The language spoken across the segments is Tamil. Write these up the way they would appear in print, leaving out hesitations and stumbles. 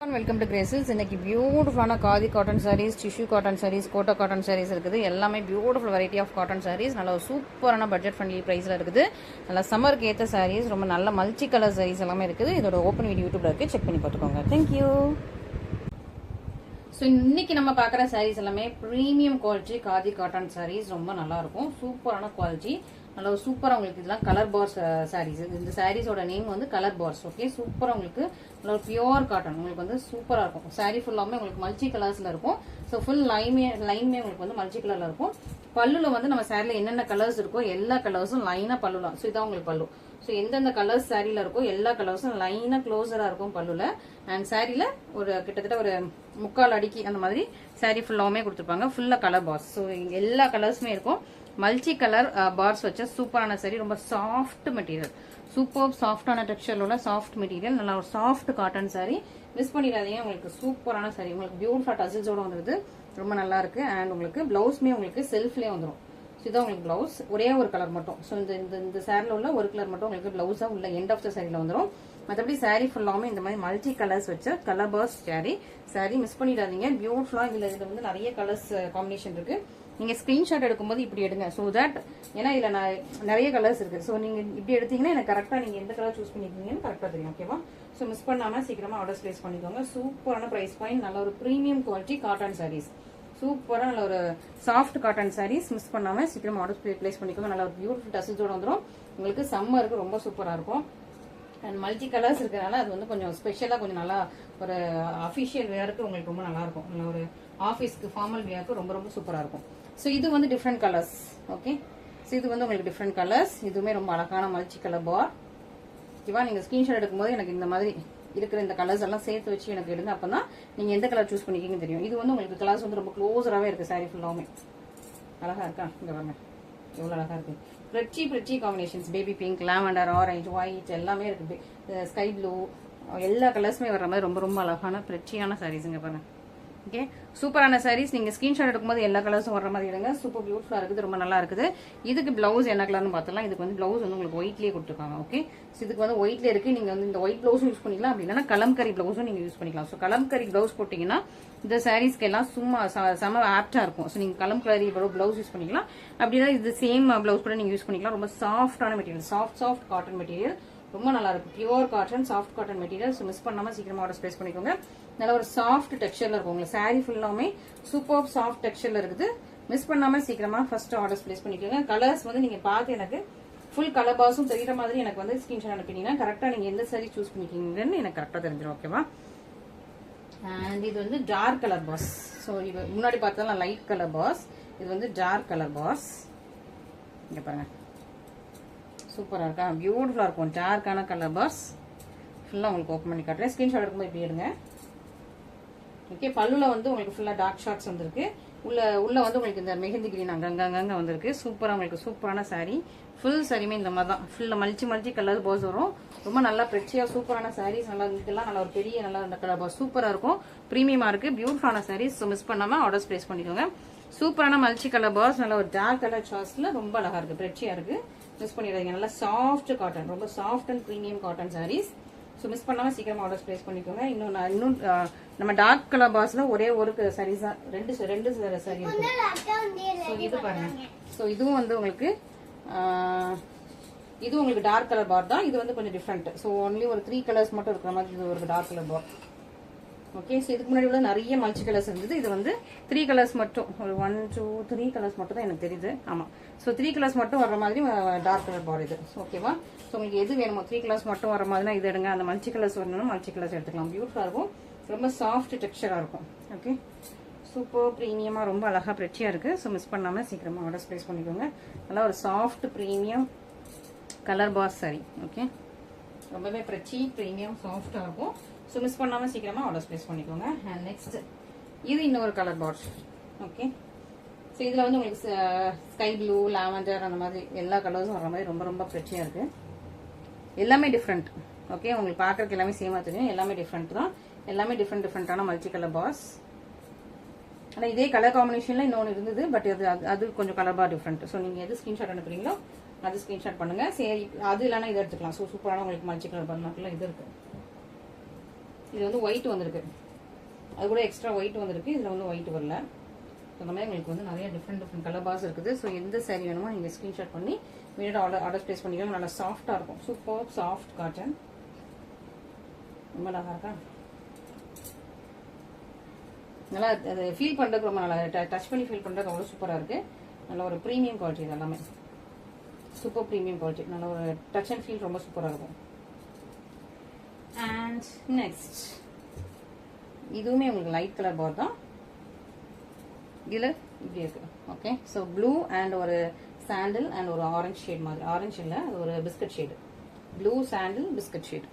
Welcome to Graces. இன்னைக்கு பியூட்டிஃபுல்லான khadi cotton sarees, tissue cotton sarees, kota cotton sarees இருக்குது. எல்லாமே beautiful variety of cotton sarees. நல்ல ஒரு சூப்பரான பட்ஜெட் ஃப்ரெண்ட்லி ப்ரைஸில் இருக்குது. நல்லா சம்மருக்கு ஏற்ற சாரீஸ், ரொம்ப நல்ல மல்டி கலர் சாரீஸ் எல்லாமே இருக்குது. இதோட ஓப்பன் வீடியோ யூடியூப்ல இருக்குது, செக் பண்ணி பார்த்துக்கோங்க. தேங்க்யூ. ஸோ இன்னைக்கு நம்ம பார்க்குற சாரீஸ் எல்லாமே premium quality khadi cotton sarees. ரொம்ப நல்லா இருக்கும், சூப்பரான குவாலிட்டி. நல்ல ஒரு சூப்பராக உங்களுக்கு இதெல்லாம் கலர் பார்ஸ் சாரீஸ். இந்த சாரீஸோட நேம் வந்து கலர் பார்ஸ். ஓகே, சூப்பராக உங்களுக்கு நல்ல ஒரு பியோர் காட்டன் உங்களுக்கு வந்து சூப்பராக இருக்கும். சாரீ ஃபுல்லாமே உங்களுக்கு மல்டி கலர்ஸில் இருக்கும். ஸோ ஃபுல் லைமே உங்களுக்கு வந்து மல்டி கலரில் இருக்கும். பல்லுல வந்து நம்ம சாரியில் என்னென்ன கலர்ஸ் இருக்கோ எல்லா கலர்ஸும் லைனாக பல்லுலாம். ஸோ இதான் உங்களுக்கு பல்லு. ஸோ எந்தெந்த கலர்ஸ் சாரியில் இருக்கோ எல்லா கலர்ஸும் லைனாக க்ளோஸராக இருக்கும் பல்லுல. அண்ட் சாரியில் ஒரு கிட்டத்தட்ட ஒரு முக்கால் அடிக்கி அந்த மாதிரி சாரி ஃபுல்லாமே கொடுத்துருப்பாங்க. ஃபுல்லாக கலர் பார்ஸ். ஸோ எல்லா கலர்ஸுமே இருக்கும். மல்டி கலர் பார்ஸ் வச்ச சூப்பரான சாரி. ரொம்ப சாஃப்ட் மெட்டீரியல், சூப்பர் சாஃப்டான டெக்ஸ்சர்ல உள்ள சாஃப்ட் மெட்டீரியல். நல்லா ஒரு சாஃப்ட் காட்டன் சாரி. மிஸ் பண்ணிடாதீங்க. உங்களுக்கு சூப்பரான சாரி. உங்களுக்கு பியூட்டிஃபுல் டசில்ஸோட வந்துருது. ரொம்ப நல்லா இருக்கு. அண்ட் உங்களுக்கு பிளவுஸ்மே உங்களுக்கு செல்ஃப்லேயே வந்துடும். ஸோ இதான் உங்களுக்கு பிளவுஸ். ஒரே ஒரு கலர் மட்டும். ஸோ இந்த சாரியில் உள்ள ஒரு கலர் மட்டும் உங்களுக்கு பிளவுஸா உள்ள எண்ட் ஆஃப் த சாரியில் வந்துடும். மற்றபடி சாரி ஃபுல்லாமே இந்த மாதிரி மல்டி கலர்ஸ் வச்ச கலர் பார்ஸ் சாரி மிஸ் பண்ணிடாதீங்க. பியூட்டிஃபுல்லா இதுல வந்து நிறைய கலர்ஸ் காம்பினேஷன் இருக்கு. நீங்க ஸ்கிரீன்ஷாட் எடுக்கும்போது இப்படி எடுங்க. ஸோ தட் ஏன்னா இதுல நிறைய கலர்ஸ் இருக்கு. ஸோ நீங்க இப்படி எடுத்தீங்கன்னா எனக்கு கரெக்டா நீங்க எந்த கலர் சூஸ் பண்ணிருக்கீங்கன்னு கரெக்டா தெரியும். ஓகேவா? ஸோ மிஸ் பண்ணாம சீக்கிரமா ஆர்டர் பிளேஸ் பண்ணிக்கோங்க. சூப்பரான பிரைஸ் பாயிண்ட், நல்ல ஒரு பிரீமியம் குவாலிட்டி காட்டன் சாரீஸ். சூப்பரா நல்ல ஒரு சாஃப்ட் காட்டன் சாரீஸ். மிஸ் பண்ணாம சீக்கிரமா ஆர்டர் பிளேஸ் பண்ணிக்கோங்க. நல்ல ஒரு பியூட்டிஃபுல் டசில்ஸோட வந்துடும். உங்களுக்கு சம்மருக்கு ரொம்ப சூப்பரா இருக்கும். அண்ட் மல்டி கலர்ஸ் இருக்கிறனால அது வந்து கொஞ்சம் ஸ்பெஷலா கொஞ்சம் நல்லா ஒரு அஃபிஷியல் வேருக்கு உங்களுக்கு ரொம்ப நல்லா இருக்கும். நல்ல ஒரு ஆஃபீஸ்க்கு ஃபார்மல் வேருக்கு ரொம்ப ரொம்ப சூப்பரா இருக்கும். ஸோ இது வந்து டிஃப்ரெண்ட் கலர்ஸ். ஓகே, ஸோ இது வந்து உங்களுக்கு டிஃப்ரெண்ட் கலர்ஸ். இதுவுமே ரொம்ப அழகான மல்டி கலர் பார். ஓகேவா? நீங்க ஸ்கிரீன்ஷாட் எடுக்கும்போது எனக்கு இந்த மாதிரி இருக்கிற இந்த கலர்ஸ் எல்லாம் சேர்த்து வச்சு எனக்கு எடுங்க. அப்பதான் நீங்க எந்த கலர் சூஸ் பண்ணிக்கீங்கன்னு தெரியும். இது வந்து உங்களுக்கு கலர்ஸ் வந்து ரொம்ப க்ளோஸராகவே இருக்கு. சாரி ஃபுல்லாமே அழகா இருக்கா? இங்க பாருங்க எவ்வளவு அழகா இருக்கு. Pretty combinations. Baby pink, lavender, orange, white எல்லாமே இருக்கு. ஸ்கை ப்ளூ எல்லா கலர்ஸுமே வர்ற மாதிரி ரொம்ப ரொம்ப அழகான பிரிட்டியான சாரீஸுங்க பாருங்க. ஓகே, சூப்பரான சாரீஸ். நீங்க ஸ்கிரீன்ஷாட் எடுக்கும்போது எல்லா கலர்ஸும் வர மாதிரி எடுங்க. சூப்பர் பியூட்டிஃபுல்லா இருக்குது, ரொம்ப நல்லா இருக்குது. இதுக்கு பிளவுஸ் என்ன கலர்னு பார்த்தலாம். இதுக்கு வந்து பிளவுஸ் வந்து உங்களுக்கு ஒயிட்லயே கொடுத்துருக்காங்க. ஓகே, இதுக்கு வந்து ஒயிட்ல இருக்கு. நீங்க வந்து இந்த ஒயிட் பிளவுஸும் யூஸ் பண்ணிக்கலாம், அப்படி இல்லைன்னா கலம்கரி பிளவுஸும் நீங்க யூஸ் பண்ணிக்கலாம். ஸோ கலம்கரி பிளவுஸ் போட்டீங்கன்னா இந்த சாரீஸ்க்கு எல்லாம் சும்மா செம ஆப்டா இருக்கும். ஸோ நீங்க கலம்கரி பிளவுஸ் யூஸ் பண்ணிக்கலாம். அப்படின்னா இது சேம் பிளவுஸ் கூட நீங்க யூஸ் பண்ணிக்கலாம். ரொம்ப சாஃப்டான மெட்டீரியல், சாஃப்ட் காட்டன் மெட்டீரியல். ரொம்ப நல்லா இருக்கும். Pure cotton, soft cotton material. So miss பண்ணாம சீக்கிரமா ஆர்டர் பிளேஸ் பண்ணிக்கோங்க. நல்ல ஒரு சாஃப்ட் டெக்ஸ்சர்ல இருக்கும். உங்களுக்கு சாரி ஃபுல்லாமே சூப்பர் சாஃப்ட் டெக்ஸ்சர்ல இருக்குது. மிஸ் பண்ணாம சீக்கிரமா ஃபர்ஸ்ட் ஆர்டர் பிளேஸ் பண்ணிக்கோங்க. கலர்ஸ் வந்து நீங்க பார்த்து எனக்கு ஃபுல் கலர் பாஸும் தெரியுற மாதிரி எனக்கு வந்து ஸ்கிரீன்ஷாட் அனுப்பினீங்கன்னா கரெக்டா நீங்க எந்த சாரி சூஸ் பண்ணிக்கீங்கன்னு எனக்கு கரெக்டா தெரிஞ்சிடும். ஓகேவா? அண்ட் இது வந்து டார்க் கலர் பாஸ். ஸோ இது முன்னாடி பார்த்தா லைட் கலர் பாஸ். இது வந்து டார்க் கலர் பாஸ். இங்க பாருங்க சூப்பரா இருக்கா? பியூட்டிஃபுல்லா இருக்கும். டார்க்கான கலர் பாஸ் ஃபுல்லா உங்களுக்கு ஓப்பன் பண்ணி காட்டுறேன். ஸ்கிரீன்ஷாட் எடுக்கும்போது இப்படி எடுங்க. ஓகே, பல்லுல வந்து உங்களுக்கு ஃபுல்லா டார்க் ஷார்ட்ஸ் வந்திருக்கு. உள்ள வந்து உங்களுக்கு இந்த மெஹந்தி கிரீன் அங்கங்க வந்திருக்கு. சூப்பரா உங்களுக்கு சூப்பரான சாரி. ஃபுல் சாரியுமே இந்த மாதிரி தான். ஃபுல்லா மல்டி கலர் பாஸ் வரும். ரொம்ப நல்லா பிரிச்சியா சூப்பரான சாரீஸ். நல்லா இதெல்லாம் நல்ல ஒரு பெரிய நல்லா இந்த கலர் பாஸ் சூப்பரா இருக்கும். பிரீமியமா இருக்கு. பியூட்டிஃபுல்லான சாரீஸ். ஸோ மிஸ் பண்ணாம ஆர்டர்ஸ் பிளேஸ் பண்ணிக்கோங்க. சூப்பரான மல்டி கலர் பாஸ். நல்ல ஒரு டார்க் கலர் சார்ட்ஸ்ல ரொம்ப அழகா இருக்கு, பிரிச்சியா இருக்கு. மிஸ் பண்ணிடாதீங்க. நல்லா சாஃப்ட் காட்டன், ரொம்ப soft and premium cotton sarees. So miss பண்ணாம சீக்கிரமா ஆர்டர்ஸ் பிளேஸ் பண்ணிக்கோங்க. இன்னும் நம்ம டார்க் கலர் பாஸ்ல ஒரே ஒரு சாரீஸ் தான், ரெண்டு சாரி இருக்கு. ஸோ இது பாருங்க. ஸோ இதுவும் வந்து உங்களுக்கு இது உங்களுக்கு டார்க் கலர் பார் தான். இது வந்து கொஞ்சம் டிஃப்ரெண்ட். ஸோ ஒன்லி ஒரு 3 கலர்ஸ் மட்டும் இருக்கிற மாதிரி இது ஒரு டார்க் கலர் பார். ஓகே, ஸோ இதுக்கு முன்னாடி உள்ள நிறைய மல்டி கலர்ஸ் இருந்தது. இது வந்து 3 கலர்ஸ் மட்டும், ஒரு 1 2 3 கலர்ஸ் மட்டும் தான் எனக்கு தெரியுது. ஆமா, ஸோ 3 கலர்ஸ் மட்டும் வர்ற மாதிரி டார்க் கலர் பார் இது. ஓகேவா? ஸோ உங்களுக்கு எது வேணுமோ 3 கலர்ஸ் மட்டும் வர மாதிரினா இது எடுங்க. அந்த மல்டி கலர்ஸ் வரணும்னா மல்டி கலர்ஸ் எடுத்துக்கலாம். பியூட்டிஃபுல்லா இருக்கும். ரொம்ப சாஃப்ட் டெக்ஸ்சரா இருக்கும். ஓகே, சூப்பர் பிரீமியமா ரொம்ப அழகா பிரிச்சியா இருக்கு. ஸோ மிஸ் பண்ணாம சீக்கிரமா ஆர்டர் பிளேஸ் பண்ணிக்கோங்க. நல்லா ஒரு soft premium colour bars sari. Okay, ரொம்பவே பிரிச்சி பிரீமியம் சாஃப்டா இருக்கும். ஸோ மிஸ் பண்ணாம சீக்கிரமா ஆர்டர் பிளேஸ் பண்ணிக்கோங்க. அண்ட் நெக்ஸ்ட் இது இன்னொரு கலர் பார். ஓகே, ஸோ இதுல வந்து உங்களுக்கு ஸ்கை ப்ளூ, லாவெண்டர் அந்த மாதிரி எல்லா கலர்ஸும் வர மாதிரி ரொம்ப ரொம்ப பிரிச்சியா இருக்கு. எல்லாமே டிஃப்ரெண்ட். ஓகே, உங்களுக்கு பார்க்கறதுக்கு எல்லாமே சேமா தெரியும். எல்லாமே டிஃப்ரெண்ட் தான். எல்லாமே டிஃப்ரெண்டான மல்டி கலர் பாஸ். ஆனால் இதே கலர் காம்பினேஷன்ல இன்னொன்று இருந்தது. பட் அது கொஞ்சம் கலர் பார் டிஃப்ரெண்ட். ஸோ நீங்க எது ஸ்கிரீன்ஷாட் அனுப்புறீங்களோ அது ஸ்கிரீன்ஷாட் பண்ணுங்க. சரி, அது இல்லைன்னா இதை எடுத்துக்கலாம். ஸோ சூப்பரான உங்களுக்கு மல்டி கலர் பார் இது இருக்கு. இது வந்து ஒயிட் வந்திருக்கு, அது கூட எக்ஸ்ட்ரா ஒயிட் வந்திருக்கு, இதில் வந்து ஒயிட் வரல. அந்த மாதிரி உங்களுக்கு வந்து நிறைய டிஃப்ரெண்ட் கலர் பார்ஸ் இருக்குது. ஸோ எந்த சாரீ வேணுமோ நீங்கள் ஸ்க்ரீன்ஷாட் பண்ணி இமீடியட் ஆர்டர் ப்ளேஸ் பண்ணிக்கலாம். நல்லா சாஃப்டாக இருக்கும், சூப்பர் சாஃப்ட் காட்டன், ரொம்ப நல்லா இருக்கா. நல்லா அது ஃபீல் பண்ணுறதுக்கு ரொம்ப நல்லா டச் பண்ணி ஃபீல் பண்ணுறதுக்கு அவ்வளோ சூப்பராக இருக்குது. நல்ல ஒரு ப்ரீமியம் குவாலிட்டி, இது எல்லாமே சூப்பர் ப்ரீமியம் குவாலிட்டி, நல்ல ஒரு டச் அண்ட் ஃபீல் ரொம்ப சூப்பராக இருக்கும். அண்ட் நெக்ஸ்ட் இதுவுமே உங்களுக்கு லைட் கலர் பார் தான், இதில் இப்படி இருக்கு. ஓகே, ஸோ ப்ளூ அண்ட் ஒரு சாண்டில் அண்ட் ஒரு ஆரஞ்சு ஷேட் மாதிரி, ஆரஞ்சு இல்லை அது ஒரு பிஸ்கட் ஷேடு, ப்ளூ சாண்டில் பிஸ்கட் ஷேடு,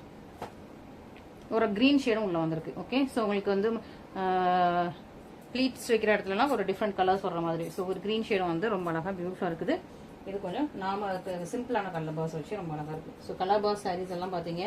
ஒரு க்ரீன் ஷேடும் உள்ள வந்திருக்கு. ஓகே, ஸோ உங்களுக்கு வந்து ப்ளீட்ஸ் வைக்கிற இடத்துலலாம் ஒரு டிஃப்ரெண்ட் கலர்ஸ் வர மாதிரி. ஸோ ஒரு க்ரீன் ஷேடும் வந்து ரொம்ப அழகாக பியூட்டிஃபுல்லாக இருக்குது. இது கொஞ்சம் நாம சிம்பிளான கலர் பாஸ் வச்சு ரொம்ப அழகாக இருக்குது. ஸோ கலர் பாஸ் சாரீஸ் எல்லாம் பார்த்தீங்க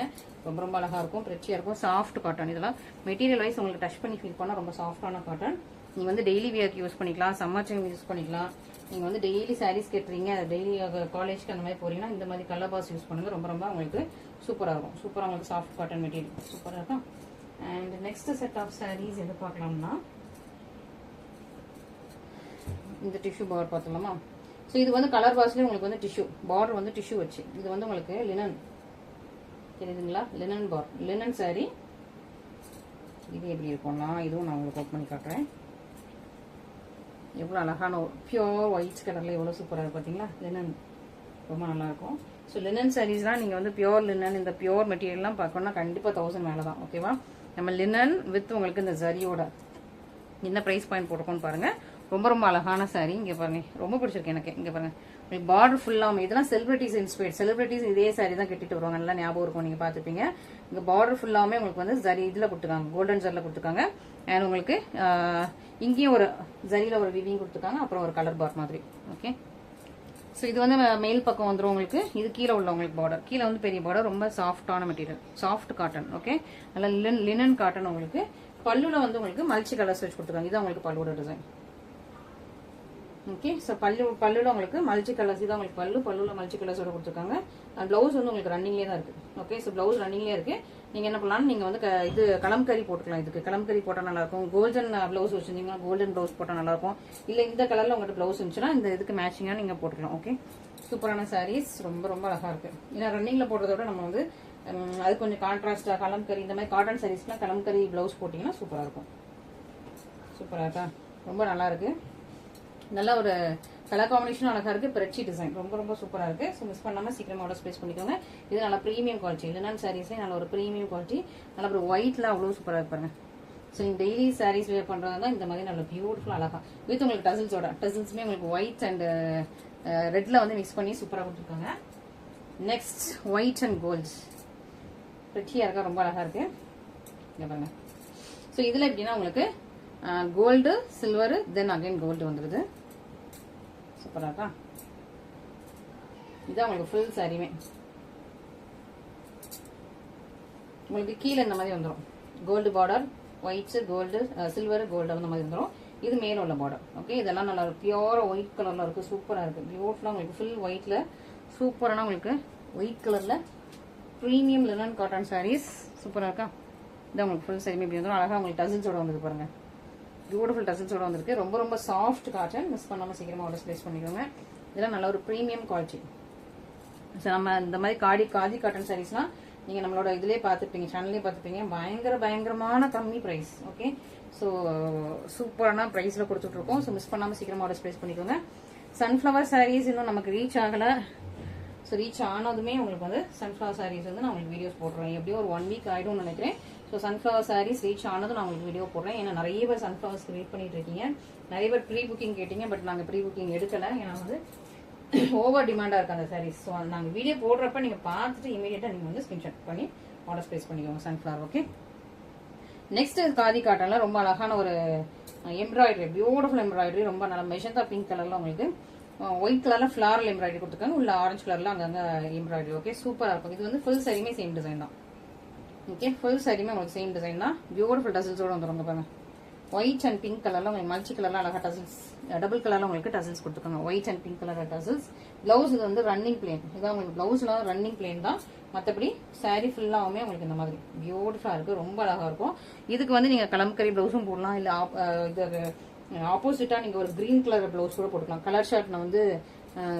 ரொம்ப ரொம்ப அழகாக இருக்கும், பிரெச்சியாக இருக்கும், சாஃப்ட் காட்டன். இதெல்லாம் மெட்டீரியல் வைஸ் உங்களுக்கு டச் பண்ணி ஃபீல் பண்ணால் ரொம்ப சாஃப்டான காட்டன். நீங்கள் வந்து டெய்லி வியர்க்கு யூஸ் பண்ணிக்கலாம், சம்மர் டைம் யூஸ் பண்ணிக்கலாம். நீங்கள் வந்து டெய்லி சாரீஸ் கேட்டுறீங்க, டெய்லி காலேஜ்க்கு அந்த மாதிரி போறீங்கன்னா இந்த மாதிரி கலர் பாஸ் யூஸ் பண்ணுங்க, ரொம்ப ரொம்ப உங்களுக்கு சூப்பராக இருக்கும். சூப்பராக உங்களுக்கு சாஃப்ட் காட்டன் மெட்டீரியல் சூப்பராக இருக்கும். And next set of sarees எது பார்க்கலாம்னா இந்த டிஷ்யூ பார்டர் பார்த்துலாமா. ஸோ இது வந்து கலர் பாஸ்லேயே உங்களுக்கு வந்து டிஷ்யூ பார்டர் வந்து டிஷ்யூ வச்சு, இது வந்து உங்களுக்கு லினன் தெரியுதுங்களா, லினன் பார், லினன் சாரீ. இது எப்படி இருக்கும்னா இதுவும் நான் உங்களுக்கு ஓப்பன் பண்ணி காட்டுறேன். எவ்வளோ அழகான பியோர் ஒயிட் கலரில் எவ்வளோ சூப்பராக இருக்கும் பார்த்தீங்களா, லினன் ரொம்ப நல்லாயிருக்கும். ஸோ லினன் சாரீஸ்லாம் நீங்கள் வந்து பியோர் லினன், இந்த பியோர் மெட்டீரியல்லாம் பார்க்கணும்னா கண்டிப்பாக 1000 மேலே தான். ஓகேவா, நம்ம லினன் வித் உங்களுக்கு இந்த ஜரியோட என்ன ப்ரைஸ் பாயிண்ட் போட்டிருக்கோன்னு பாருங்கள். ரொம்ப ரொம்ப அழகான சாரீ. இங்கே பாருங்க, ரொம்ப பிடிச்சிருக்கு எனக்கு. இங்கே பாருங்க, உங்களுக்கு பார்டர் ஃபுல்லாக இதெல்லாம் செலிபிரிட்டிஸ் இன்ஸ்பைர்ட், செலிபிரிட்டிஸ் இதே சாரீ தான் கட்டிட்டு வருவாங்க, நல்லா ஞாபகம் இருக்கும், நீங்கள் பார்த்துப்பீங்க. இங்கே பார்டர் ஃபுல்லாமே உங்களுக்கு வந்து ஜரி இதில் கொடுத்துருக்காங்க, கோல்டன் ஜரியில் கொடுத்துருக்காங்க. அண்ட் உங்களுக்கு இங்கேயும் ஒரு ஜரியில் ஒரு விவிங் கொடுத்துருக்காங்க, அப்புறம் ஒரு கலர் பார் மாதிரி. ஓகே, ஸோ இது வந்து மேல் பக்கம் வந்துடும் உங்களுக்கு. இது கீழே உள்ள உங்களுக்கு பார்டர், கீழே வந்து பெரிய பார்டர், ரொம்ப சாஃப்டான மெட்டீரியல், சாஃப்ட் காட்டன். ஓகே, நல்லா லினன் காட்டன். உங்களுக்கு பல்லுல வந்து உங்களுக்கு மல்டி கலர்ஸ் வச்சு கொடுத்துருக்காங்க, இதான் உங்களுக்கு பல்லுவோட டிசைன். ஓகே, ஸோ பல்லுல உங்களுக்கு மல்டி கலர்ஸ், இதான் உங்களுக்கு பல்லுல மல்டி கலர்ஸோட கொடுத்துருக்காங்க. ப்ளவுஸ் வந்து உங்களுக்கு ரன்னிங்லேயே தான் இருக்கு. ஓகே, ஸோ ப்ளவுஸ் ரன்னிங்லேயே இருக்கு. நீங்க என்ன பண்ணலாம், நீங்க வந்து இது கலம்கரி போட்டுக்கலாம். இதுக்கு கலம்கரி போட்டால் நல்லா இருக்கும். கோல்டன் ப்ளவுஸ் வச்சிருந்தீங்கன்னா கோல்டன் ப்ளவுஸ் போட்டால் நல்லா இருக்கும். இல்ல இந்த கலர்ல உங்கள்கிட்ட ப்ளவுஸ் இருந்துச்சுன்னா இந்த இதுக்கு மேட்சிங்கா நீங்க போட்டுக்கலாம். ஓகே, சூப்பரான சாரீஸ், ரொம்ப ரொம்ப அழகா இருக்கு. ஏன்னா ரன்னிங்ல போடுறத விட நம்ம வந்து அது கொஞ்சம் கான்ட்ராஸ்டா கலம்கரி, இந்த மாதிரி காட்டன் சாரீஸ்லாம் கலம்கரி ப்ளவுஸ் போட்டீங்கன்னா சூப்பரா இருக்கும். சூப்பரா இருக்கா, ரொம்ப நல்லா இருக்கு. நல்ல ஒரு கலர் காம்பினேஷன் அழகா இருக்கு. பிரெச்சி டிசைன் ரொம்ப ரொம்ப சூப்பரா இருக்கு. ஸோ மிஸ் பண்ணாம சீக்கிரமா ஆர்டர் பிளேஸ் பண்ணிக்கோங்க. இது நல்ல ப்ரீமியம் குவாலிட்டி, லினன் சாரீஸ்லேயே நல்ல ஒரு ப்ரீமியம் குவாலிட்டி, நல்ல ஒரு ஒயிட்ல அவ்வளோ சூப்பரா இருப்பாங்க. ஸோ நீங்கள் டெய்லி சாரீஸ் வேர் பண்றதா தான் இந்த மாதிரி நல்ல பியூட்டிஃபுல் அழகா வித் உங்களுக்கு டசில்ஸோட, டசில்ஸுமே உங்களுக்கு ஒயிட் அண்ட் ரெட்ல வந்து மிக்ஸ் பண்ணி சூப்பரா கொடுத்துருக்காங்க. நெக்ஸ்ட் ஒயிட் அண்ட் கோல்ட், பிரெச்சியா இருக்கா, ரொம்ப அழகா இருக்கு. இங்க பாருங்க. ஸோ இதுல எப்படின்னா உங்களுக்கு gold, silver, then again gold வந்துருது. சூப்பரா இருக்கா, இதான் உங்களுக்கு ஃபுல் சாரியுமே. உங்களுக்கு கீழே இந்த மாதிரி வந்துடும், gold border, white, gold, silver, gold அந்த மாதிரி வந்துடும். இது மேல உள்ள பார்டர். ஓகே, இதெல்லாம் நல்லா பியூரா ஒயிட் கலர்ல இருக்கு, சூப்பரா இருக்கு, பியூட்டிஃபுல்லா உங்களுக்கு ஃபுல் ஒயிட்ல சூப்பரான உங்களுக்கு ஒயிட் கலர்ல ப்ரீமியம் லினன் காட்டன் சாரீஸ். சூப்பரா இருக்கா, இதான் உங்களுக்கு ஃபுல் சாரியுமே இப்படி வந்துடும். அழகா உங்களுக்கு டசில்ஸோட வந்து பாருங்க, பியூட்டிஃபுல் டசில்ஸோட வந்திருக்கு. ரொம்ப ரொம்ப சாஃப்ட் காட்டன், மிஸ் பண்ணாம சீக்கிரமா ஆர்டர் பிளேஸ் பண்ணிக்கோங்க. இதெல்லாம் நல்ல ஒரு ப்ரீமியம் குவாலிட்டி. ஸோ நம்ம இந்த மாதிரி காதி காட்டன் சாரீஸ்லாம் நீங்க நம்மளோட இதுலயே பார்த்துப்பீங்க, சேனல்லே பார்த்துப்பீங்க. பயங்கரமான கம்மி பிரைஸ். ஓகே, ஸோ சூப்பரான பிரைஸ்ல கொடுத்துட்டு இருக்கோம். ஸோ மிஸ் பண்ணாம சீக்கிரமா ஆர்டர் பிளேஸ் பண்ணிக்கோங்க. சன்ஃபிளவர் சாரீஸ் இன்னும் நமக்கு ரீச் ஆகல. ஸோ ரீச் ஆனதுமே உங்களுக்கு வந்து சன்ஃபிளவர் சாரீஸ் வந்து நான் உங்களுக்கு வீடியோஸ் போடுறேன். எப்படியும் ஒரு 1 வீக் ஆயிடும்னு நினைக்கிறேன். ஸோ சன்ஃபிளவர் சாரீஸ் ரீச் ஆனதும் நான் உங்களுக்கு வீடியோ போடுறேன். ஏன்னா நிறைய பேர் சன்ஃபிளவர்ஸ்க்கு வெயிட் பண்ணிட்டு இருக்கீங்க, நிறைய பேர் ப்ரீ புக்கிங் கேட்டீங்க. பட் நாங்கள் ப்ரீ புக்கிங் எடுக்கல, ஏன்னா வந்து ஓவர் டிமாண்டா இருக்கு அந்த சாரீஸ். ஸோ நாங்கள் வீடியோ போடுறப்ப நீங்க பார்த்துட்டு இமீடியட்டா நீங்க வந்து ஸ்கிரீன்ஷாட் பண்ணி ஆர்டர் பிளேஸ் பண்ணிக்கோங்க சன்ஃபிளவர். ஓகே, நெக்ஸ்ட் காதி காட்டன்ல ரொம்ப அழகான ஒரு எம்ப்ராய்டரி, பியூட்டிஃபுல் எம்ப்ராய்டரி, ரொம்ப நல்ல மெஜந்தா பிங்க் கலர்ல உங்களுக்கு ஒயிட் கலர்ல ஃபிளாரல் எம்ப்ராய்டரி கொடுத்துருக்காங்க, உள்ள ஆரஞ்சு கலர்ல அங்கங்க எம்ப்ராய்டரி. ஓகே, சூப்பரா இருக்கும். இது வந்து ஃபுல் சாரியுமே சேம் டிசைன் தான். ஓகே, ஃபுல் சாரியுமே உங்களுக்கு சேம் டிசைன் தான். பியூட்டிஃபுல் டசில்ஸோட வந்துருங்க பாருங்க. ஒயிட் அண்ட் பிங்க் கலர்ல உங்களுக்கு மல்டி கலர்ல அழகா டசில்ஸ், டபுள் கலர்ல உங்களுக்கு டசில்ஸ் கொடுத்துருக்காங்க. White and pink colour tassels. Blouse இது வந்து ரன்னிங் பிளேன், இதான் உங்களுக்கு பிளவுஸ்ல ரன்னிங் பிளேன் தான். மற்றபடி சாரீ ஃபுல்லாகவுமே உங்களுக்கு இந்த மாதிரி பியூட்டிஃபுல்லாக இருக்குது, ரொம்ப அழகாக இருக்கும். இதுக்கு வந்து நீங்கள் கலம்கரி ப்ளவுஸும் போடலாம், இல்லை இது ஆப்போசிட்டாக நீங்கள் ஒரு க்ரீன் கலர் ப்ளவுஸ் கூட போட்டுக்கலாம். கலர் ஷார்ட் நான் வந்து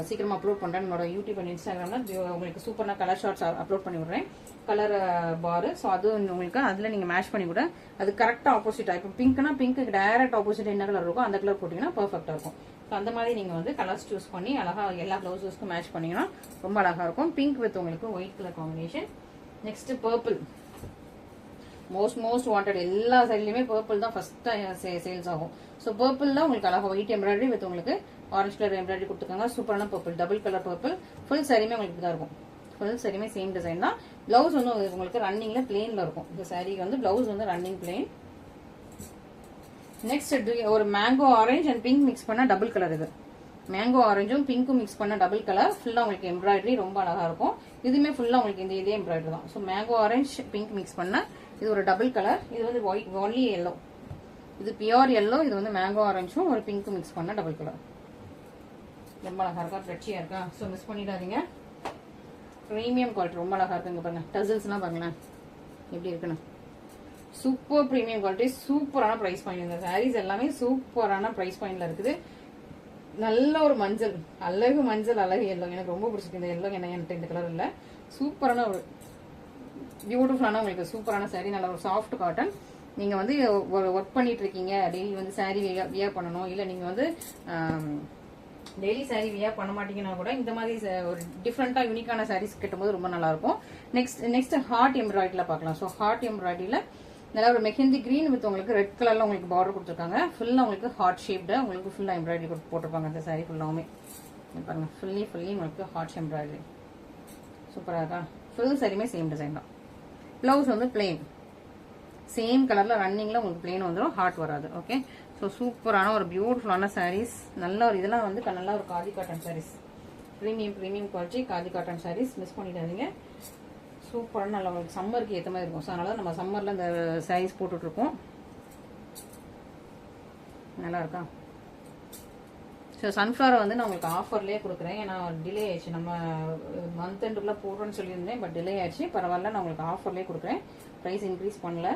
சீக்கிரமாக அப்லோட் பண்ணுறேன் என்னோட யூடியூப் அண்ட் இன்ஸ்டாகிராமில். உங்களுக்கு சூப்பராக கலர் ஷார்ட்ஸ் அப்லோட் பண்ணி விட்றேன், கலர் பாரு. ஸோ அது உங்களுக்கு அதில் நீங்கள் மேட்ச் பண்ணி கூட அது கரெக்டாக ஆப்போசிட்டாக. இப்போ பிங்க்னா பிங்க்கு டைரக்ட் ஆப்போசிட் என்ன கலர் இருக்கோ அந்த கலர் போட்டிங்கன்னா பர்ஃபெக்டாக இருக்கும். ஸோ அந்த மாதிரி நீங்கள் வந்து கலர்ஸ் சூஸ் பண்ணி அழகாக எல்லா ப்ளவுஸஸ்க்கும் மேட்ச் பண்ணிங்கன்னா ரொம்ப அழகாக இருக்கும். பிங்க் வித் உங்களுக்கு white colour combination. Next purple, most wanted. எல்லா சைட்லையுமே பர்பிள் தான் ஃபர்ஸ்ட்டாக சேல்ஸ் ஆகும். ஸோ பர்பிளில் உங்களுக்கு அழகாக ஒயிட் எம்ப்ராய்டரி வித் உங்களுக்கு ஆரஞ்சு கலர் எம்ப்ராய்டரி கொடுத்துருக்காங்க. சூப்பரான purple, double colour purple. Full சாரியுமே உங்களுக்கு தான் இருக்கும், ஃபுல் சாரியுமே சேம் டிசைன் தான். பிளவுஸ் வந்து உங்களுக்கு ரன்னிங்ல பிளெயின்ல இருக்கும். இந்த சாரிக்கு வந்து பிளவுஸ் வந்து ரன்னிங் பிளெயின். நெக்ஸ்ட் ஒரு mango orange and pink mix பண்ண டபுள் கலர். இது மேங்கோ ஆரஞ்சும் பிங்க்கும் மிக்ஸ் பண்ண டபுள் கலர். ஃபுல்லா உங்களுக்கு எம்ப்ராய்டரி ரொம்ப அழகா இருக்கும். இதுவுமே ஃபுல்லா உங்களுக்கு இதே எம்ப்ராய்டரி தான். So mango orange pink mix பண்ண இது ஒரு டபுள் கலர். இது வந்து ஒன்லி எல்லோ, இது பியோர் எல்லோ. இது வந்து மேங்கோ ஆரஞ்சும் ஒரு பிங்க்கும் மிக்ஸ் பண்ண டபுள் கலர். ரொம்ப அழகா இருக்கா, பிரச்சியா இருக்கா. ஸோ மிஸ் பண்ணிடாதீங்க. ப்ரீமியம் குவாலிட்டி, ரொம்ப அழகா இருக்குங்க. பாருங்க டசல்ஸ்லாம் பாருங்களேன் எப்படி இருக்குன்னு. சூப்பர் ப்ரீமியம் குவாலிட்டி, சூப்பரான பிரைஸ் பாயிண்ட். இந்த சாரீஸ் எல்லாமே சூப்பரான பிரைஸ் பாயிண்ட்ல இருக்குது. நல்ல ஒரு மஞ்சள், அழகு மஞ்சள், அழகு எல்லோ. எனக்கு ரொம்ப பிடிச்சிருக்கு இந்த எல்லோ. என்கிட்ட இந்த கலர் இல்லை. சூப்பரான ஒரு பியூட்டிஃபுல்லான உங்களுக்கு சூப்பரான சாரீ. நல்ல ஒரு சாஃப்ட் காட்டன். நீங்க வந்து ஒர்க் பண்ணிட்டு இருக்கீங்க, டெய்லி வந்து சாரீ வியர் பண்ணணும், இல்லை நீங்க வந்து டெய்லி சாரீ வியர் பண்ண மாட்டீங்கன்னா கூட இந்த மாதிரி ஒரு டிஃப்ரெண்டா யூனிக்கான சாரீஸ் கட்டும்போது ரொம்ப நல்லா இருக்கும். நெக்ஸ்ட் ஹார்ட் எம்ப்ராய்டரியில பார்க்கலாம். ஸோ ஹார்ட் எம்ப்ராய்டரியில நல்லா ஒரு மெஹந்தி கிரீன் வித் உங்களுக்கு ரெட் கலர்ல உங்களுக்கு பார்டர் கொடுத்துருக்காங்க. ஃபுல்லா உங்களுக்கு ஹார்ட் ஷேப்டு உங்களுக்கு ஃபுல்லா எம்ப்ராய்டரி போட்டிருப்பாங்க. இந்த சாரீ ஃபுல்லாவுமே பாருங்க, ஃபுல்லி உங்களுக்கு ஹார்ட் எம்ப்ராய்டரி சூப்பரா இருக்கா. ஃபுல் சாரியுமே சேம் டிசைன் தான். பிளவுஸ் வந்து பிளெயின், சேம் கலர்ல ரன்னிங்ல உங்களுக்கு பிளெயின் வந்துடும், ஹார்ட் வராது. ஓகே, ஸோ சூப்பரான ஒரு பியூட்டிஃபுல்லான சாரீஸ். நல்ல ஒரு இதெல்லாம் வந்து நல்ல ஒரு khadi cotton sarees, premium quality khadi cotton sarees. Miss பண்ணிடாதீங்க. சூப்பரான நல்ல உங்களுக்கு சம்மருக்கு ஏற்ற மாதிரி இருக்கும். ஸோ அதனால நம்ம சம்மர்ல இந்த சாரீஸ் போட்டுட்டு இருக்கோம். நல்லா இருக்கா. ஸோ சன்ஃப்ளவர் வந்து நான் உங்களுக்கு ஆஃபர்லேயே கொடுக்குறேன். ஏன்னா டிலே ஆயிடுச்சு, நம்ம மந்த் எண்டுக்குள்ள போடுறோன்னு சொல்லியிருந்தேன், பட் டிலே ஆயிடுச்சு. பரவாயில்ல, நான் உங்களுக்கு ஆஃபர்லேயே கொடுக்குறேன், ப்ரைஸ் இன்க்ரீஸ் பண்ணல.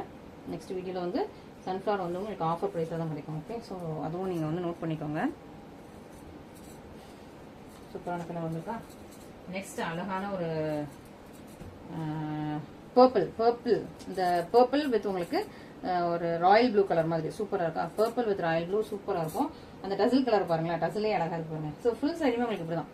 நெக்ஸ்ட் வீடியோவில் வந்து சன்ஃப்ளவர் வந்து உங்களுக்கு ஆஃபர் ப்ரைஸில் தான் கிடைக்கும். ஓகே, ஸோ அதுவும் நீங்கள் வந்து நோட் பண்ணிக்கோங்க. சூப்பரான கலர் வந்துருக்கா. நெக்ஸ்ட் அழகான ஒரு பர்பிள். இந்த பர்பிள் வித் உங்களுக்கு ஒரு ராயல் ப்ளூ கலர் மாதிரி சூப்பரா இருக்கா. பர்பிள் வித் ராயல் ப்ளூ சூப்பரா இருக்கும். அந்த டசில் கலர் பாருங்களேன், டசிலே அழகா இருக்கு பாருங்க. ஸோ ஃபுல் சாரியுமே உங்களுக்கு இப்படிதான்.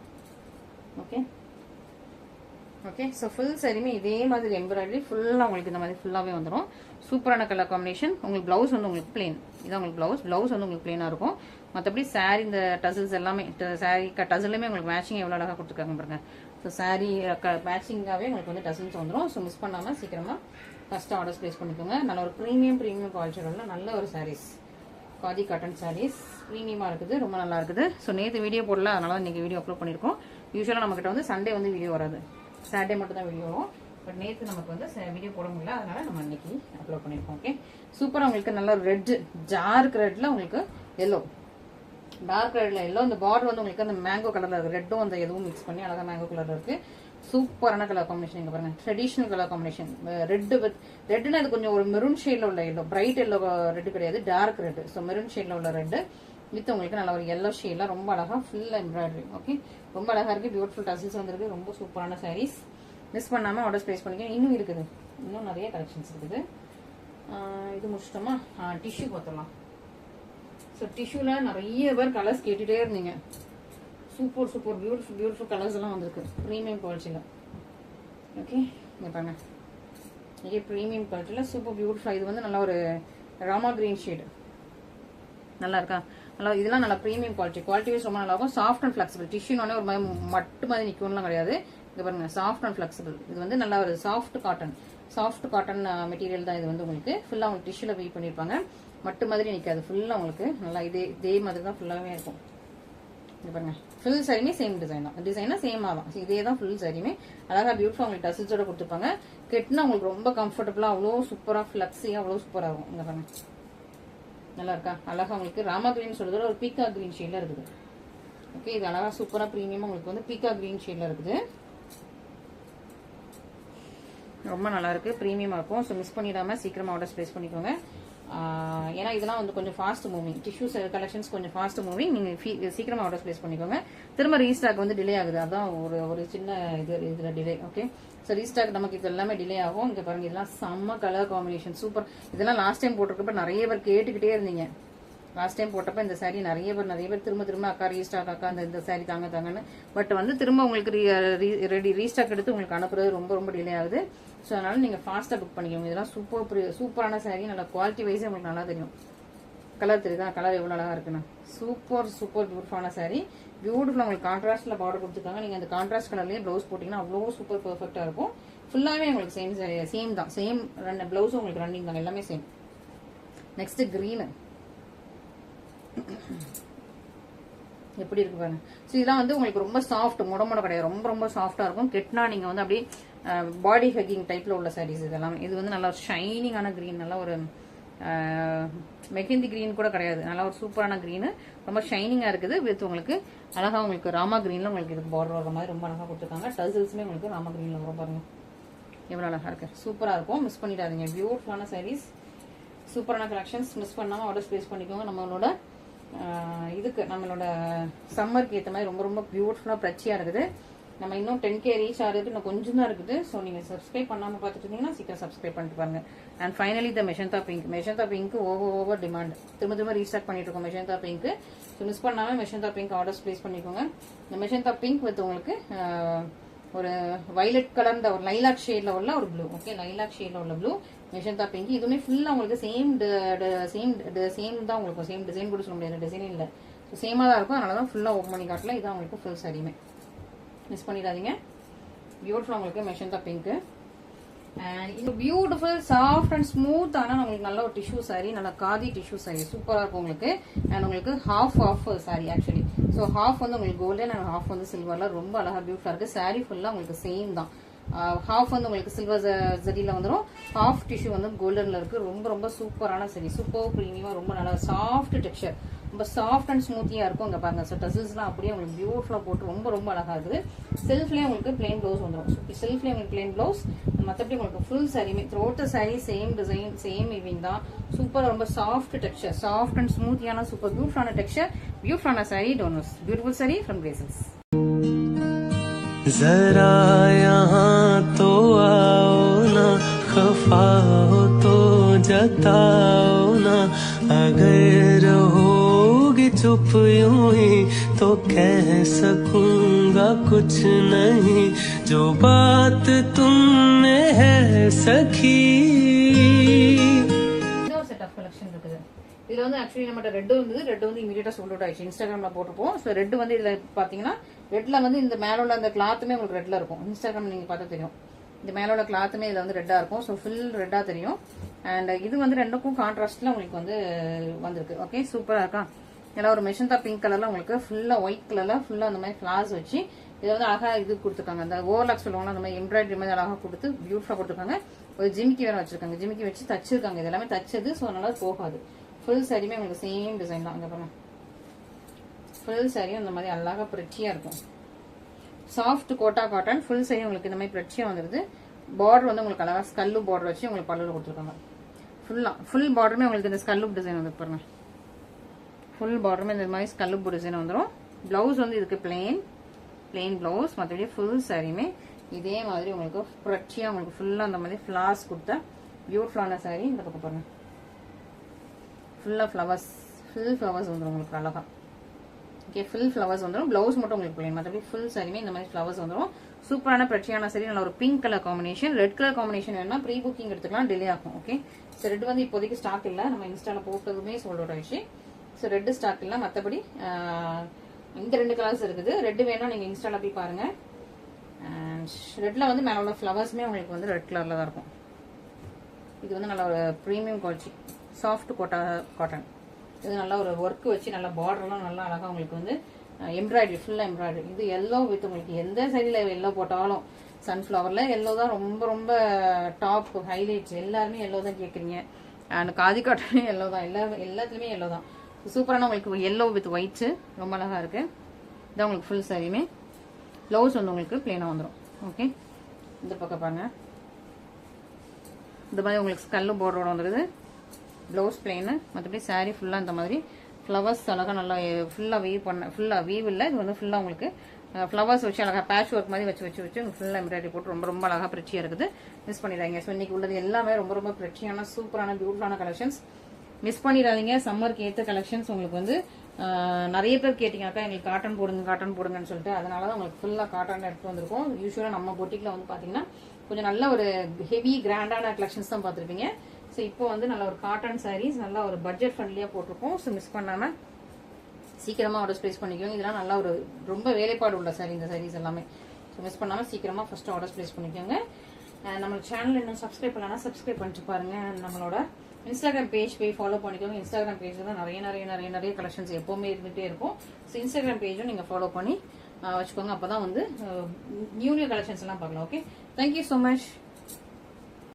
ஓகே, ஸோ ஃபுல் சாரியுமே இதே மாதிரி எம்ப்ராய்டரி ஃபுல்லா உங்களுக்கு இந்த மாதிரி ஃபுல்லாவே வந்துடும். சூப்பரான கலர் காம்பினேஷன். உங்களுக்கு பிளவுஸ் வந்து உங்களுக்கு பிளெயின், இதான் உங்களுக்கு பிளவுஸ் வந்து உங்களுக்கு பிளெயினா இருக்கும். மற்றபடி சாரி இந்த டசில்ஸ் எல்லாமே சாரி டசிலுமே உங்களுக்கு மேட்சிங் எவ்வளோ அழகாக கொடுத்துருக்காங்க பாருங்க. ஸோ சாரி மேட்சிங்காகவே உங்களுக்கு வந்து டசில்ஸ் வந்துடும். ஸோ மிஸ் பண்ணாமல் சீக்கிரமாக ஃபஸ்ட்டு ஆர்டர்ஸ் ப்ளேஸ் பண்ணிக்கோங்க. நல்ல ஒரு ப்ரீமியம் குவாலிட்டியோட நல்ல ஒரு சாரீஸ், காதி காட்டன் சாரீஸ் ப்ரீமியமாக இருக்குது, ரொம்ப நல்லா இருக்குது. ஸோ நேற்று வீடியோ போடல, அதனால இன்னைக்கு வீடியோ அப்லோட் பண்ணியிருக்கோம். யூஸ்வலாக நம்மகிட்ட வந்து சண்டே வந்து வீடியோ வராது, சாட்டர்டே மட்டும் தான் வீடியோ வரும். பட் நேற்று நமக்கு வந்து வீடியோ போட முடியல, அதனால நம்ம இன்னைக்கு அப்லோட் பண்ணியிருக்கோம். ஓகே, சூப்பராக உங்களுக்கு நல்ல ரெட், டார்க் ரெட்ல உங்களுக்கு எல்லோ, டார்க் ரெட்ல எல்லோ. இந்த பார்டர் வந்து உங்களுக்கு அந்த மேங்கோ கலர்ல இருக்கு, ரெட்டும் அந்த எதுவும் மிக்ஸ் பண்ணி அழகா மேங்கோ கலர்ல இருக்கு. சூப்பரான கலர் காம்பினேஷன். இங்க பாருங்க, traditional colour combination. Red with ரெட்னா இது கொஞ்சம் ஒரு மெரூன் ஷேட்ல உள்ள எல்லோ, பிரைட் எல்லோ ரெட் கிடையாது, டார்க் ரெட். ஸோ மெரூன் ஷேட்ல உள்ள ரெட் வித் உங்களுக்கு நல்ல ஒரு எல்லோ ஷேட்ல ரொம்ப அழகா ஃபுல் எம்ப்ராய்டரி. ஓகே, ரொம்ப அழகா இருக்கு. பியூட்டிஃபுல் டசில்ஸ் வந்திருக்கு, ரொம்ப சூப்பரான சாரீஸ். மிஸ் பண்ணாம ஆர்டர் பிளேஸ் பண்ணிக்க. இன்னும் இருக்குது, இன்னும் நிறைய கலெக்ஷன்ஸ் இருக்குது. இது முடிச்சிட்டோமா? டிஷ்யூ பார்த்துடலாம். ஸோ டிஷ்யூல நிறைய பேர் கலர்ஸ் கேட்டுட்டே இருந்தீங்க. சூப்பர் பியூட்டிஃபுல் கலர்ஸ் எல்லாம் வந்திருக்கு ப்ரீமியம் குவாலிட்டியில். ஓகே, இங்கே பாருங்க, இதே ப்ரீமியம் குவாலிட்டியில் சூப்பர் பியூட்டிஃபுல். இது வந்து நல்ல ஒரு ராமா கிரீன் ஷேடு, நல்லா இருக்கா. நல்லா இதெல்லாம் நல்லா ப்ரீமியம் குவாலிட்டி வைஸ் ரொம்ப நல்லா இருக்கும். Soft and flexible. டிஷ்யூனாலே ஒரு மாதிரி மட்டு மாதிரி நிற்கும்லாம் கிடையாது. இங்கே பாருங்க, சாஃப்ட் அண்ட் ஃபிளெக்சிபிள். இது வந்து நல்ல ஒரு சாஃப்ட் காட்டன் மெட்டீரியல் தான். இது வந்து உங்களுக்கு ஃபுல்லாக உங்களுக்கு டிஷ்யூல வெயிட் பண்ணியிருப்பாங்க, மட்டு மாதிரி நிற்காது. ஃபுல்லாக உங்களுக்கு நல்லா இதே மாதிரி தான் ஃபுல்லாகவே இருக்கும். இது பாருங்க, ஃபுல் சாரியுமே சேம் டிசைன் தான். டிசைனா சேமாக தான், இதே தான் ஃபுல் சாரியுமே. அழகா பியூட்டிஃபுல் உங்களுக்கு டசில்ஸோட கொடுத்துருப்பாங்க. கெட்டினா உங்களுக்கு ரொம்ப கம்ஃபர்டபுளாக அவ்வளோ சூப்பராக ஃபிளக்ஸியாக அவ்வளோ சூப்பராக இருக்கும். இங்கே பாருங்க, நல்லா இருக்கா. அழகா உங்களுக்கு ராமா கிரீன் சொல்றதோட ஒரு பீக்கா கிரீன் ஷேட்ல இருக்குது. ஓகே, இது அழகா சூப்பரா ப்ரீமியமா உங்களுக்கு வந்து பீக்கா கிரீன் ஷேட்ல இருக்குது. ரொம்ப நல்லா இருக்கு, ப்ரீமியமாக இருக்கும். ஸோ மிஸ் பண்ணிடாமல் சீக்கிரமாக ஆர்டர்ஸ் ப்ளேஸ் பண்ணிக்கோங்க. ஏன்னா இதெல்லாம் வந்து கொஞ்சம் ஃபாஸ்ட் மூவிங் டிஷ்யூஸ் கலெக்ஷன்ஸ், கொஞ்சம் ஃபாஸ்ட் மூவிங். நீங்கள் சீக்கிரமாக ஆர்டர்ஸ் ப்ளேஸ் பண்ணிக்கோங்க. திரும்ப ரீஸ்டாக் வந்து டிலே ஆகுது, அதான் ஒரு சின்ன இதில் டிலே. ஓகே, ஸோ ரீஸ்டாக் நமக்கு இது எல்லாமே டிலே ஆகும். இங்கே பாருங்க, இதெல்லாம் செம்ம கலர் காம்பினேஷன், சூப்பர். இதெல்லாம் லாஸ்ட் டைம் போட்டிருக்கப்ப நிறைய பேர் கேட்டுக்கிட்டே இருந்தீங்க. லாஸ்ட் டைம் போட்டப்ப இந்த சாரீ நிறைய பேர் திரும்ப அக்கா ரீஸ்டாக், அக்கா இந்த சாரீ தாங்கன்னு. பட் வந்து திரும்ப உங்களுக்கு ரீஸ்டாக் எடுத்து உங்களுக்கு அனுப்புறது ரொம்ப டிலே ஆகுது. ஸோ அதனால நீங்கள் ஃபாஸ்ட்டாக புக் பண்ணிக்கோங்க. இதெல்லாம் சூப்பரான சாரீ, நல்லா குவாலிட்டி வைஸே உங்களுக்கு நல்லா தெரியும். கலர் தெரியுதா, கலர் எவ்வளோ அழகாக இருக்குன்னு. சூப்பர் பியூட்டிஃபுல்லான சாரீ. பியூட்டிஃபுல்லாக உங்களுக்கு கான்ட்ராஸ்டில் பார்டர் கொடுத்துருக்காங்க. நீங்கள் அந்த கான்ட்ராஸ்ட் கலர்லேயே ப்ளவுஸ் போட்டிங்கன்னா அவ்வளோ சூப்பர் பெர்ஃபெக்டாக இருக்கும். ஃபுல்லாகவே உங்களுக்கு சேம் தான், சேம் ப்ளவுஸும் உங்களுக்கு ரன்னிங் தான், எல்லாமே சேம். நெக்ஸ்ட் க்ரீனு எப்படி இருக்கு பாருங்க. ஸோ இதெல்லாம் வந்து உங்களுக்கு ரொம்ப சாஃப்ட், முட கிடையாது, ரொம்ப சாஃப்டா இருக்கும். கெட்னா நீங்க வந்து அப்படியே பாடி ஹக்கிங் டைப்ல உள்ள சாரீஸ் இதெல்லாம். இது வந்து நல்லா ஒரு ஷைனிங்கான கிரீன், நல்லா ஒரு மெஹந்தி கிரீன் கூட கிடையாது, நல்லா ஒரு சூப்பரான கிரீனு, ரொம்ப ஷைனிங்கா இருக்குது. வித் உங்களுக்கு அழகா உங்களுக்கு ராமா கிரீன்ல உங்களுக்கு இதுக்கு பார்டர் வர மாதிரி ரொம்ப அழகா கொடுத்துருக்காங்க. டசல்ஸுமே உங்களுக்கு ராமா கிரீன்ல வரும் பாருங்க, எவ்வளவு அழகா இருக்கு, சூப்பரா இருக்கும். மிஸ் பண்ணிடாதீங்க, பியூட்டிஃபுல்லான சாரீஸ், சூப்பரான கலெக்ஷன்ஸ். மிஸ் பண்ணாம ஆர்டர் பிளேஸ் பண்ணிக்கோங்க. நம்மளோட சம்மருக்கு ஏற்ற மாதிரி ரொம்ப பியூட்டிஃபுல்லா பிரச்சியா இருக்குது. நம்ம இன்னும் 10K ரீச் ஆகிறதுக்கு இன்னும் கொஞ்சம் தான் இருக்குது. ஸோ நீங்க சப்ஸ்கிரைப் பண்ணாம பார்த்துட்டு இருந்தீங்கன்னா சீக்கிரம் சப்ஸ்கிரைப் பண்ணிட்டு பாருங்க. And finally the magenta pink over demand, திரும்ப ரீஸ்டார்ட் பண்ணிட்டு இருக்கோம் மெஜந்தா பிங்க். ஸோ மிஸ் பண்ணாம மெஜந்தா பிங்க் ஆர்டர்ஸ் பிளேஸ் பண்ணிக்கோங்க. இந்த மெஜந்தா பிங்க் வித் உங்களுக்கு ஒரு வைலட் கலர், ஒரு லைலாக் ஷேட்ல உள்ள ஒரு ப்ளூ. ஓகே, லைலாக் ஷேட்ல உள்ள ப்ளூ மெஜந்தா பிங்க். இதுவுமே ஃபுல்லா உங்களுக்கு சேம் தான், உங்களுக்கு சேம் டிசைன் கூட சொல்ல முடியாது, டிசைன் இல்லை, சேமா தான் இருக்கும். அதனால தான் ஃபுல்லா ஓப்பன் பண்ணி காட்டல. இதான் உங்களுக்கு ஃபுல் சாரியுமே, மிஸ் பண்ணிடாதீங்க. பியூட்டிஃபுல் உங்களுக்கு மெஜந்தா பிங்க். அண்ட் இது பியூட்டிஃபுல் சாஃப்ட் அண்ட் ஸ்மூத் ஆனா உங்களுக்கு நல்ல ஒரு டிஷ்யூ சாரி, நல்ல காதி டிஷ்யூ சாரி, சூப்பரா இருக்கும் உங்களுக்கு. அண்ட் உங்களுக்கு half sorry actually. So half வந்து உங்களுக்கு கோல்டன் அண்ட் ஹாஃப் வந்து சில்வர்ல ரொம்ப அழகா பியூட்டிஃபுல்லா இருக்கு. சாரி ஃபுல்லா உங்களுக்கு சேம் தான். ஹாஃப் வந்து உங்களுக்கு சில்வர் ஜரியில வந்துடும், ஹாஃப் டிஷ்யூ வந்து கோல்டன்ல இருக்கு. ரொம்ப சூப்பரான சாரி, சூப்பர் ப்ரீமியமா, ரொம்ப நல்லா சாஃப்ட் டெக்ஸ்சர், ரொம்ப சாஃப்ட் அண்ட் ஸ்மூத்தியா இருக்கும். இங்க பாருங்க, ஸோ டசில்ஸ்லாம் அப்படியே உங்களுக்கு பியூட்டிஃபுல்லா போட்டு ரொம்ப அழகா இருக்குது. செல்ஃப்லேயே உங்களுக்கு பிளைன் ப்ளவுஸ் வந்துடும். செல்ஃப்லேயே உங்களுக்கு பிளைன் ப்ளவுஸ், மற்றபடி உங்களுக்கு ஃபுல் சாரியுமே throughout sari same design, same weaving தான். சூப்பர், ரொம்ப சாஃப்ட் டெக்ஸ்சர், சாஃப்ட் அண்ட் ஸ்மூத்தியான சூப்பர் பியூட்டிஃபுல்லான டெக்ஸ்சர், பியூட்டிஃபுல்லான சாரி. டோனஸ் பியூட்டிஃபுல் சாரி ஃப்ரம் கிரேசல்ஸ். जरा यहाँ तो आओ ना, खफा हो तो जताओ ना, अगर रहोगी चुप यूं ही तो कह सकूंगा कुछ नहीं, जो बात तुम में है सखी. இதுல வந்து ஆக்சுவலி நம்ம ரெட் வந்து இமீடியட்டா சோல்ட் அவுட் ஆயிடுச்சு. இன்ஸ்டாகிராம்ல போட்டுப்போம். ஸோ ரெட் வந்து இதுல பாத்தீங்கன்னா ரெட்ல வந்து இந்த மேல உள்ள அந்த கிளாத்துமே உங்களுக்கு ரெட்ல இருக்கும். இன்ஸ்டாகிராம் நீங்க பார்த்தா தெரியும், இந்த மேல உள்ள கிளாத்துமே இதுல வந்து ரெட்டா இருக்கும். ஸோ ஃபுல் ரெட்டா தெரியும். அண்ட் இது வந்து ரெண்டுக்கும் கான்ட்ராஸ்ட்ல உங்களுக்கு வந்து வந்திருக்கு. ஓகே, சூப்பரா இருக்கா. எல்லாம் ஒரு மெஜந்தா பிங்க் கலர்ல உங்களுக்கு ஃபுல்லா ஒயிட் கலர்ல ஃபுல்லா அந்த மாதிரி ஃபிளார்ஸ் வச்சு இதை வந்து அழகா இது கொடுத்துருக்காங்க. அந்த ஓவர்லாக் சொல்லுவாங்க, அந்த மாதிரி எம்ப்ராய்டரி மாதிரி அழகா கொடுத்து பியூட்டிஃபுல்லா கொடுத்துருக்காங்க. ஒரு ஜிமிக்கி வேற வச்சிருக்காங்க, ஜிமிக்கி வச்சு தச்சிருக்காங்க. இது எல்லாமே தச்சது, ஸோ அதனால போகாது. ஃபுல் சாரியுமே உங்களுக்கு சேம் டிசைன் தான். அங்க பாருங்க, ஃபுல் சாரியும் இந்த மாதிரி அழகா பிரிச்சியா இருக்கும். Soft kota cotton full sari உங்களுக்கு இந்த மாதிரி பிரிச்சியா வந்துருது. பார்டர் வந்து உங்களுக்கு அழகா ஸ்கல்லு பார்டர் வச்சு உங்களுக்கு பல்லுல கொடுத்துருக்காங்க. ஃபுல் பார்டருமே உங்களுக்கு இந்த ஸ்கல்லுப் டிசைன் வந்து பாருங்க, ஃபுல் பார்டருமே இந்த மாதிரி ஸ்கல்லுப் டிசைன் வந்துடும். பிளவுஸ் வந்து இதுக்கு பிளெயின் பிளவுஸ், மற்றபடி ஃபுல் சாரியுமே இதே மாதிரி உங்களுக்கு பிரிச்சியா உங்களுக்கு ஃபுல்லா அந்த மாதிரி ஃபிளார்ஸ் கொடுத்த பியூட்டிஃபுல்லான சாரி. இந்த பக்கம் பாருங்க, ஃபுல் ஃப்ளவர்ஸ் வந்துடும் உங்களுக்கு அழகா. ஓகே, ஃபுல் ஃப்ளவர்ஸ் வந்துடும். பிளவுஸ் மட்டும் உங்களுக்கு பிளேன், மற்றபடி ஃபுல் சாரியுமே இந்த மாதிரி ஃப்ளவர்ஸ் வந்துடும். சூப்பரான பிரச்சியான சாரி, நல்ல ஒரு pink colour combination. Red colour combination வேணா ப்ரீ புக்கிங் எடுத்துக்கலாம், டிலே ஆகும். ஓகே, ஸோ ரெட் வந்து இப்போதைக்கு ஸ்டாக் இல்லை, நம்ம இன்ஸ்டால போட்டதுமே சோல்ட் அவுட் ஆயிடுச்சு. ஸோ ரெட் ஸ்டாக் இல்லை, மற்றபடி இந்த 2 கலர்ஸ் இருக்குது. ரெட் வேணா நீங்க இன்ஸ்டால போய் பாருங்க. ரெட்ல வந்து மேல உள்ள ஃப்ளவர்ஸ்மே உங்களுக்கு வந்து ரெட் கலர்ல தான் இருக்கும். இது வந்து நல்ல ஒரு ப்ரீமியம் குவாலிட்டி சாஃப்ட் காட்டன். இது நல்லா ஒரு ஒர்க் வச்சு நல்லா பார்டர்லாம் நல்லா அழகா உங்களுக்கு வந்து எம்ப்ராய்டரி, ஃபுல்லா எம்ப்ராய்டரி. இது எல்லோ வித் உங்களுக்கு எந்த சைடில் எல்லோ போட்டாலும், சன்ஃபிளவர்ல எல்லோ தான் ரொம்ப டாப் ஹைலைட்ஸ். எல்லாருமே எல்லோ தான் கேட்குறீங்க. அண்ட் காதி காட்டன் எல்லோ தான், எல்லாத்துலயுமே எல்லோ தான். சூப்பரான உங்களுக்கு எல்லோ வித் ஒயிட் ரொம்ப அழகா இருக்கு. இதான் உங்களுக்கு ஃபுல் சாரியுமே. பிளவுஸ் வந்து உங்களுக்கு பிளேனா வந்துடும். ஓகே, இந்த பக்கம் பாருங்க, இந்த மாதிரி உங்களுக்கு ஸ்கல்லு பார்டரோட வந்துருது. Blouse plain. மற்றபடி சாரீ ஃபுல்லாக இந்த மாதிரி ஃப்ளவர்ஸ் அழகாக நல்லா ஃபுல்லாக வீவ் இல்லை, இது வந்து ஃபுல்லாக உங்களுக்கு ஃப்ளவர்ஸ் வச்சு அழகாக பேட்ச் ஒர்க் மாதிரி வச்சு ஃபுல்லாக எம்ப்ராய்டரி போட்டு ரொம்ப அழகாக பிரிச்சியாக இருக்குது. மிஸ் பண்ணிடாதீங்க. ஸோ இன்னைக்கு உள்ளது எல்லாமே ரொம்ப பிரிச்சியான சூப்பரான பியூட்டிஃபுல்லான கலெக்ஷன்ஸ். மிஸ் பண்ணிடாதீங்க. சம்மருக்கு ஏற்ற கலெக்ஷன்ஸ் உங்களுக்கு வந்து நிறைய பேர் கேட்டீங்கன்னாக்கா எங்களுக்கு காட்டன் போடுங்கன்னு சொல்லிட்டு, அதனால தான் உங்களுக்கு ஃபுல்லாக காட்டன் எடுத்து வந்திருக்கோம். யூஸ்வலாக நம்ம பொட்டிக்கில் வந்து பார்த்தீங்கன்னா கொஞ்சம் நல்ல ஒரு ஹெவி கிராண்டான கலெக்ஷன்ஸ் தான் பார்த்துருப்பீங்க. ஸோ இப்போ வந்து நல்ல ஒரு காட்டன் சாரீஸ் நல்லா ஒரு பட்ஜெட் ஃப்ரெண்ட்லியாக போட்டிருக்கோம். ஸோ மிஸ் பண்ணாமல் சீக்கிரமாக ஆர்டர்ஸ் ப்ளேஸ் பண்ணிக்கோங்க. இதெல்லாம் நல்லா ஒரு ரொம்ப வேலைப்பாடு உள்ள சாரி இந்த சாரீஸ் எல்லாமே. ஸோ மிஸ் பண்ணாமல் சீக்கிரமாக ஃபர்ஸ்ட் ஆர்டர்ஸ் ப்ளேஸ் பண்ணிக்கோங்க. நம்ம சேனல் இன்னும் சப்ஸ்கிரைப் பண்ணலாம், சப்ஸ்கிரைப் பண்ணிட்டு பாருங்க. நம்மளோட இன்ஸ்டாகிராம் பேஜ் போய் ஃபாலோ பண்ணிக்கோங்க. இன்ஸ்டாகிராம் பேஜில் தான் நிறைய கலெக்ஷன்ஸ் எப்போவுமே இருந்துகிட்டே இருக்கும். ஸோ இன்ஸ்டாகிராம் பேஜும் நீங்கள் ஃபாலோ பண்ணி வச்சுக்கோங்க. அப்போ தான் வந்து நியூ கலெக்ஷன்ஸ் எல்லாம் பார்க்கலாம். Okay, thank you so much.